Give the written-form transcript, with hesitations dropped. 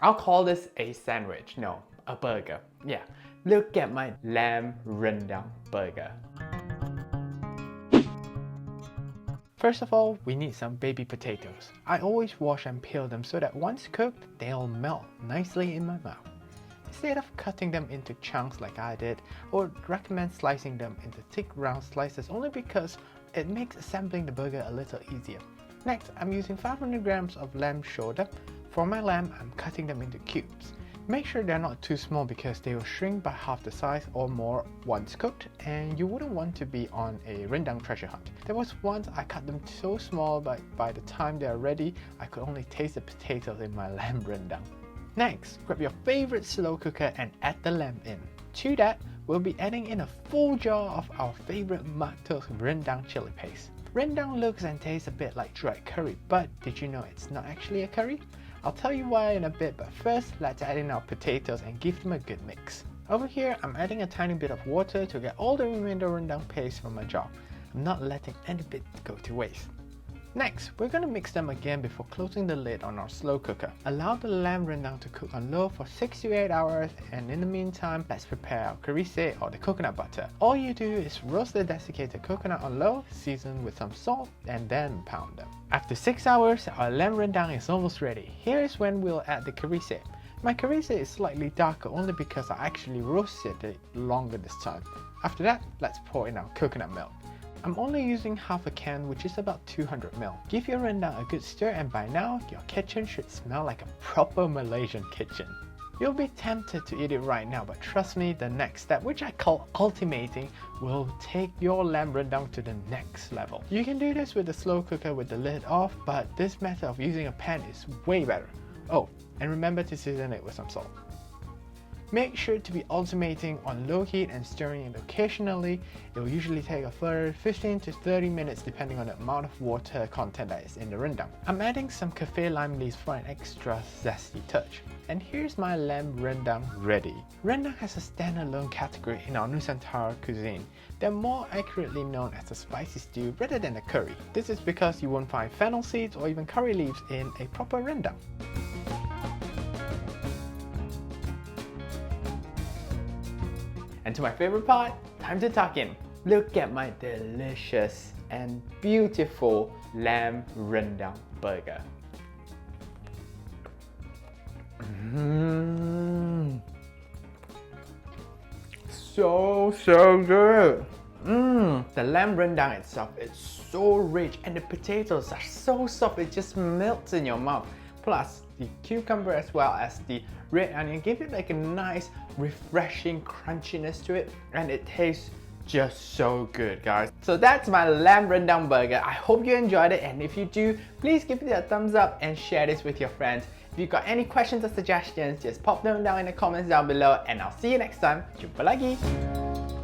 I'll call this a sandwich, no, a burger. Yeah, look at my lamb rendang burger. First of all, we need some baby potatoes. I always wash and peel them so that once cooked, they'll melt nicely in my mouth. Instead of cutting them into chunks like I did, I would recommend slicing them into thick round slices only because it makes assembling the burger a little easier. Next, I'm using 500 grams of lamb shoulder. For my lamb, I'm cutting them into cubes. Make sure they're not too small because they will shrink by half the size or more once cooked, and you wouldn't want to be on a rendang treasure hunt. There was once I cut them so small, but by the time they are ready, I could only taste the potatoes in my lamb rendang. Next, grab your favorite slow cooker and add the lamb in. To that, we'll be adding in a full jar of our favorite Makto's rendang chili paste. Rendang looks and tastes a bit like dried curry, but did you know it's not actually a curry? I'll tell you why in a bit, but first let's add in our potatoes and give them a good mix. Over here, I'm adding a tiny bit of water to get all the remainder rendang paste from my jar. I'm not letting any bit go to waste. Next, we're going to mix them again before closing the lid on our slow cooker. Allow the lamb rendang to cook on low for 6 to 8 hours, and in the meantime, let's prepare our carise or the coconut butter. All you do is roast the desiccated coconut on low, season with some salt, and then pound them. After 6 hours, our lamb rendang is almost ready. Here is when we'll add the carise. My carise is slightly darker only because I actually roasted it longer this time. After that, let's pour in our coconut milk. I'm only using half a can, which is about 200 ml. Give your rendang a good stir, and by now, your kitchen should smell like a proper Malaysian kitchen. You'll be tempted to eat it right now, but trust me, the next step, which I call ultimating, will take your lamb rendang to the next level. You can do this with a slow cooker with the lid off, but this method of using a pan is way better. Oh, and remember to season it with some salt. Make sure to be ultimating on low heat and stirring it occasionally. It will usually take a further 15 to 30 minutes depending on the amount of water content that is in the rendang. I'm adding some kaffir lime leaves for an extra zesty touch. And here's my lamb rendang ready. Rendang has a standalone category in our Nusantara cuisine. They're more accurately known as a spicy stew rather than a curry. This is because you won't find fennel seeds or even curry leaves in a proper rendang. And to my favorite part, time to tuck in. Look at my delicious and beautiful lamb rendang burger. So good. The lamb rendang itself is so rich and the potatoes are so soft it just melts in your mouth. Plus, the cucumber as well as the red onion give it like a nice, refreshing crunchiness to it, and it tastes just so good, guys. So that's my lamb rendang burger. I hope you enjoyed it, and if you do, please give it a thumbs up and share this with your friends. If you've got any questions or suggestions, just pop them down in the comments down below, and I'll see you next time. Jumpa lagi!